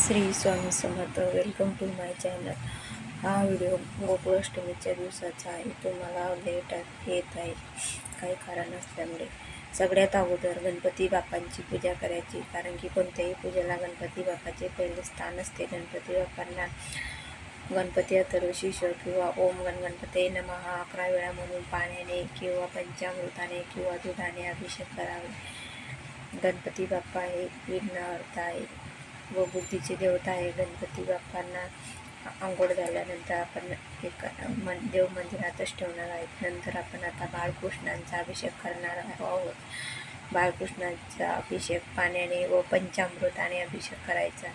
Shri Swami Samarth. Welcome to my channel. हा video गोकुळाष्टमीच्या दिवसाचा आहे. तुम्हाला लेट येत आहे काही कारण असल्यामुळे. सगळ्यात अगोदर गणपती बाप्पांची पूजा करायची, कारण की कोणत्याही पूजेला गणपती बाप्पाचे पहिले स्थान असते. गणपती बाप्पांना गणपती अथर्वशीर्ष किंवा ओम गणपते नमः 11 वेळा म्हणून पाण्याने किंवा पंचामृताने किंवा दुधाने अभिषेक करावे. गणपती बाप्पा हे विघ्नहर्ता आहे व बुद्धीचे देवता आहे. गणपती बाप्पांना आंघोळ झाल्यानंतर आपण देव मंदिरातच ठेवणार आहेत. नंतर आपण आता बाळकृष्णांचा अभिषेक करणार आहोत. बाळकृष्णांचा अभिषेक पाण्याने व पंचामृताने अभिषेक करायचा.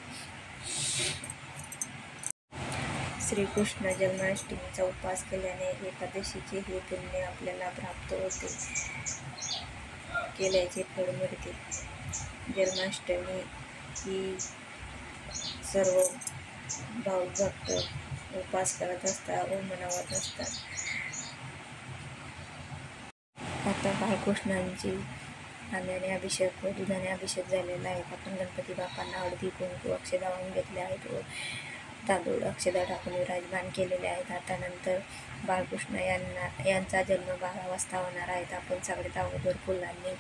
श्रीकृष्ण जन्माष्टमीचा उपवास केल्याने एकादशीचे हे पुण्य आपल्याला प्राप्त होते, केल्याचे फळ मिळते. जन्माष्टमी ही सर्व भाविक भक्त उपवास करत असतात व मनवत असतात. आता बाळकृष्णांची पाण्याने अभिषेक व दुधाने अभिषेक झालेला आहे. आपण गणपती बाप्पांना हळदी कुंकू अक्षदा वाहून घेतले आहेत व तांदूळ अक्षदा टाकून विराजमान केलेले आहेत. आता नंतर बाळकृष्ण यांचा जन्म 12 वाजता होणार आहे. आपण सगळ्यात अगोदर फुलांनी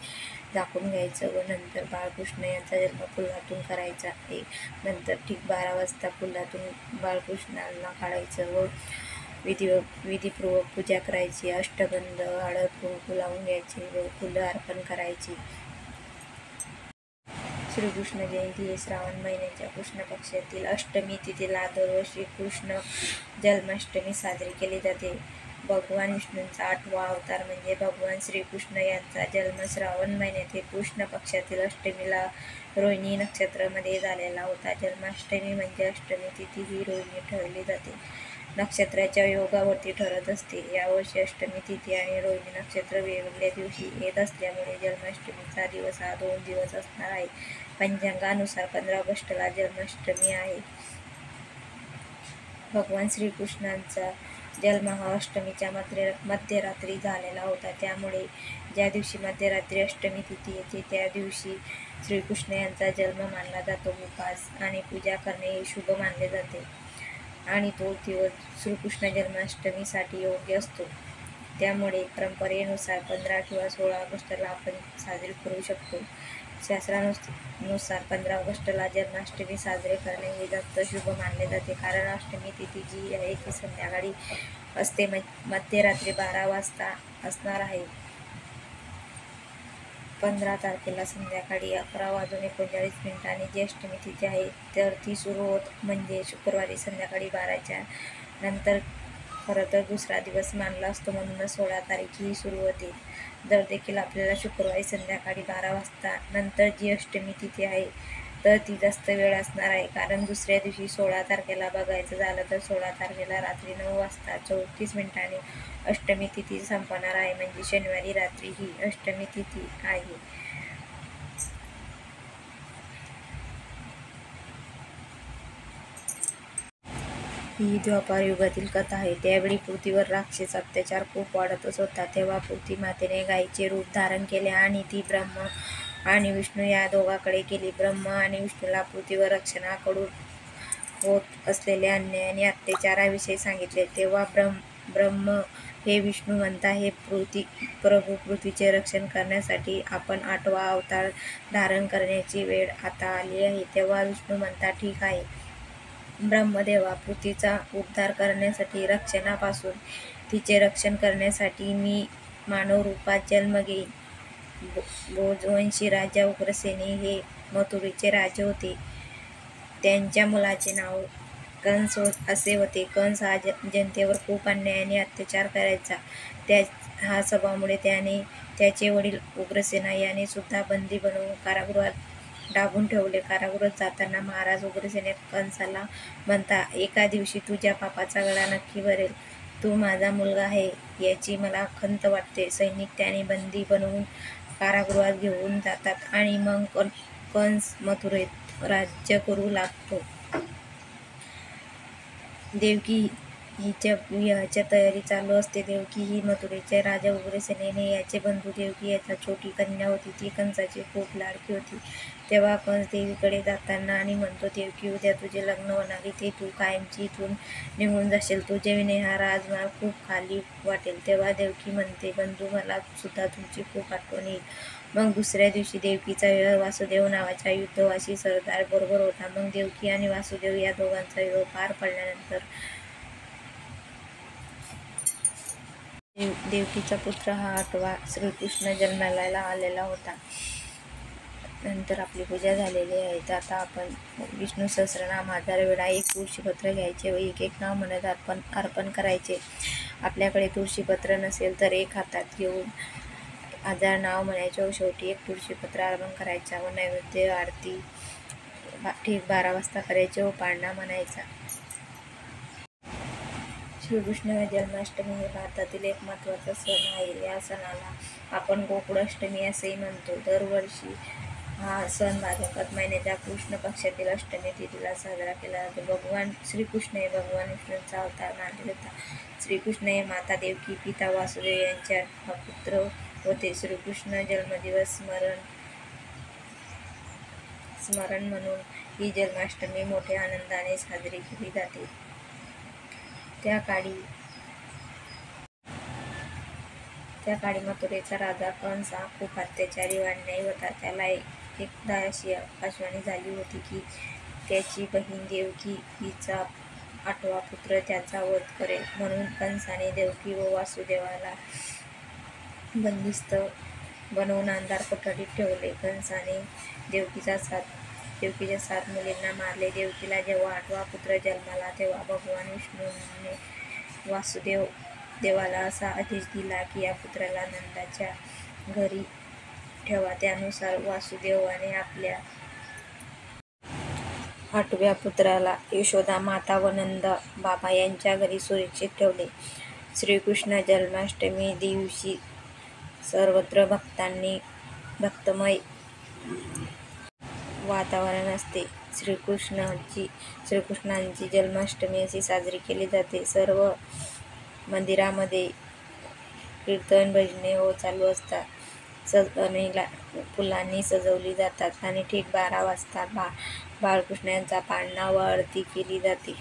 झाकून घ्यायचं व नंतर बाळकृष्ण यांचा जन्म फुलातून करायचा आहे. नंतर ठीक 12 वाजता फुलातून बाळकृष्णांना काढायचं व विधीपूर्वक पूजा करायची. अष्टगंध हळद कुंकू लावून घ्यायचे व फुलं अर्पण करायची. श्रीकृष्ण जयंती हे श्रावण महिन्याच्या कृष्ण पक्षातील अष्टमी तिथीला दरवर्षी कृष्ण जन्माष्टमी साजरी केली जाते. भगवान विष्णूंचा 8वा अवतार म्हणजे भगवान श्रीकृष्ण यांचा जन्म श्रावण महिन्यातील कृष्ण पक्षातील अष्टमीला रोहिणी नक्षत्रामध्ये झालेला होता. जन्माष्टमी म्हणजे अष्टमी तिथी ही रोहिणी ठरली जाते. नक्षत्राच्या योगावरती ठरत असते. यावर्षी अष्टमी तिथी आणि रोहिणी नक्षत्र वेगवेगळ्या दिवशी येत असल्यामुळे जन्माष्टमीचा दिवस हा 2 दिवस असणार आहे. पंचांगानुसार 15 ऑगस्टला जन्माष्टमी आहे. भगवान श्रीकृष्णांचा जन्म हा अष्टमीच्या मध्यरात्री झालेला होता. त्यामुळे ज्या दिवशी मध्यरात्री अष्टमी तिथी येते त्या दिवशी श्रीकृष्ण यांचा जन्म मानला जातो. उपवास आणि पूजा करणे हे शुभ मानले जाते आणि तो दिवस श्रीकृष्ण जन्माष्टमीसाठी योग्य असतो. त्यामुळे परंपरेनुसार 15 किंवा 16 ऑगस्टला आपण साजरी करू शकतो. शास्त्रानुसार 15 ऑगस्टला जन्माष्टमी साजरे करणे हे जास्त शुभ मानले जाते, कारण अष्टमी तिथी जी आहे ती संध्याकाळी असते, मध्यरात्री 12 वाजता असणार आहे. 15 तारखेला संध्याकाळी 11:39 जी अष्टमी तिथी आहे तर ती सुरू होत म्हणजे शुक्रवारी संध्याकाळी 12च्या नंतर खरं तर दुसरा दिवस मानला असतो, म्हणूनच 16 तारीख ही सुरू होते. जर देखील आपल्याला शुक्रवारी संध्याकाळी 12 वाजता नंतर जी अष्टमी तिथी आहे तर ती जास्त वेळ असणार आहे, कारण दुसऱ्या दिवशी 16 तारखेला बघायचं झालं तर 16 तारखेला रात्री 9 वाजता 34 अष्टमी तिथी संपणार आहे, म्हणजे शनिवारी रात्री ही अष्टमी तिथी आहे. ही द्वापार युगातील कथा आहे. त्यावेळी पृथ्वीवर राक्षस अत्याचार खूप वाढतच होता. तेव्हा पृथ्वी मातेने गायीचे रूप धारण केले आणि ती ब्रह्मा आणि विष्णू या दोघांकडे गेली. ब्रह्मा आणि विष्णूला पृथ्वीवर रक्षणाकडून होत असलेल्या अन्याय आणि अत्याचाराविषयी सांगितले. तेव्हा ब्रह्म हे विष्णू म्हणता, हे प्रभू, पृथ्वीचे रक्षण करण्यासाठी आपण 8वा अवतार धारण करण्याची वेळ आता आली आहे. तेव्हा विष्णू म्हणता, ठीक आहे ब्रह्मदेवा, पृथ्वीचा उद्धार करण्यासाठी, रक्षणापासून तिचे रक्षण करण्यासाठी मी मानव रूपात जन्म घेईन. भोजवंशी राजा उग्रसेनी हे मथुरेचे राजे होते. त्यांच्या मुलाचे नाव कंस असे होते. कंस हा जनतेवर खूप अन्याय आणि अत्याचार करायचा. हा स्वभावामुळे त्याने त्याचे वडील उग्रसेना याने सुद्धा बंदी बनवून कारागृहात डांबून ठेवले. कारागृहात जाताना महाराज उग्रसेन कंसाला म्हणता, एका दिवशी तुझ्या पापाचा गळा नक्की भरेल. तू माझा मुलगा आहे याची मला खंत वाटते. सैनिक त्याने बंदी बनवून कारागृहात घेऊन जातात आणि मग कंस मथुरेत राज्य करू लागतो. देवकी हिच्या विवाहाची तयारी चालू असते. देवकी ही मथुरेचे राजा उग्रसेनाने याचे बंधू. देवकी याचा छोटी कन्या होती. ती कंसाची खूप लाडकी होती. तेव्हा कंस देवीकडे जाताना आणि म्हणतो, देवकी, उद्या तुझे लग्न होणार, इथे तू कायमची इथून निघून जाशील. तुझे विण्याहार आज मला खूप खाली वाटेल. तेव्हा देवकी म्हणते, बंधू, मला सुद्धा तुमची खूप आठवण येईल. मग दुसऱ्या दिवशी देवकीचा विवाह वासुदेव नावाच्या युद्धवासी सरदार बरोबर होता. मग देवकी आणि वासुदेव या दोघांचा विवाह पार पडल्यानंतर देवकीचा पुत्र हा 8वा श्रीकृष्ण जन्माला आलेला होता. नंतर आपली पूजा झालेली आहे. तर आता आपण विष्णू सहस्रनाम 1000 वेळा एक तुळशीपत्र घ्यायचे व एक नाव म्हणत अर्पण करायचे. आपल्याकडे तुळशीपत्र नसेल तर एक हातात घेऊन 1000 नाव म्हणायचे व शेवटी एक तुळशीपत्र अर्पण करायचा व नैवेद्य आरती ठीक 12 वाजता करायचे व पाळणा म्हणायचा. श्रीकृष्ण जन्माष्टमी हे भारतातील एक महत्त्वाचा सण आहे. या सणाला आपण गोकुळाष्टमी असेही म्हणतो. दरवर्षी हा सण भाद्रपद महिन्याच्या कृष्ण पक्षातील अष्टमी तिथीला साजरा केला जातो. भगवान श्रीकृष्ण हे भगवान विष्णूंचा अवतार मानले जातात. श्रीकृष्ण हे माता देवकी, पिता वासुदेव यांचे पुत्र होते. श्रीकृष्ण जन्मदिवस स्मरण म्हणून ही जन्माष्टमी मोठ्या आनंदाने साजरी केली जाते. त्या काळी मथुरेचा राजा कंस हा खूप अत्याचारी व अन्यायी होता. त्याला एकदा अशी आकाशवाणी झाली होती की त्याची बहीण देवकी हिचा 8वा पुत्र त्याचा वध करेल. म्हणून कंसाने देवकी व वासुदेवाला बंदिस्त बनवून अंधार कोठडीत ठेवले. कंसाने देवकीच्या 7 मुलींना मारले. देवकीला जेव्हा 8वा पुत्र जन्माला तेव्हा भगवान विष्णूने वासुदेवाला असा आदेश दिला की या पुत्राला नंदाच्या घरी ठेवा. त्यानुसार वासुदेवाने आपल्या 8व्या पुत्राला यशोदा माता व नंद बाबा यांच्या घरी सुरक्षित ठेवले. श्रीकृष्ण जन्माष्टमी दिवशी सर्वत्र भक्तमय वातावरण असते. श्रीकृष्णाची जन्माष्टमी अशी साजरी केली जाते. सर्व मंदिरांमध्ये कीर्तन भजने चालू असतात. फुलांनी सजवली जातात आणि ठीक 12 वाजता बाळकृष्ण यांचा पाळणा व आरती केली जाते.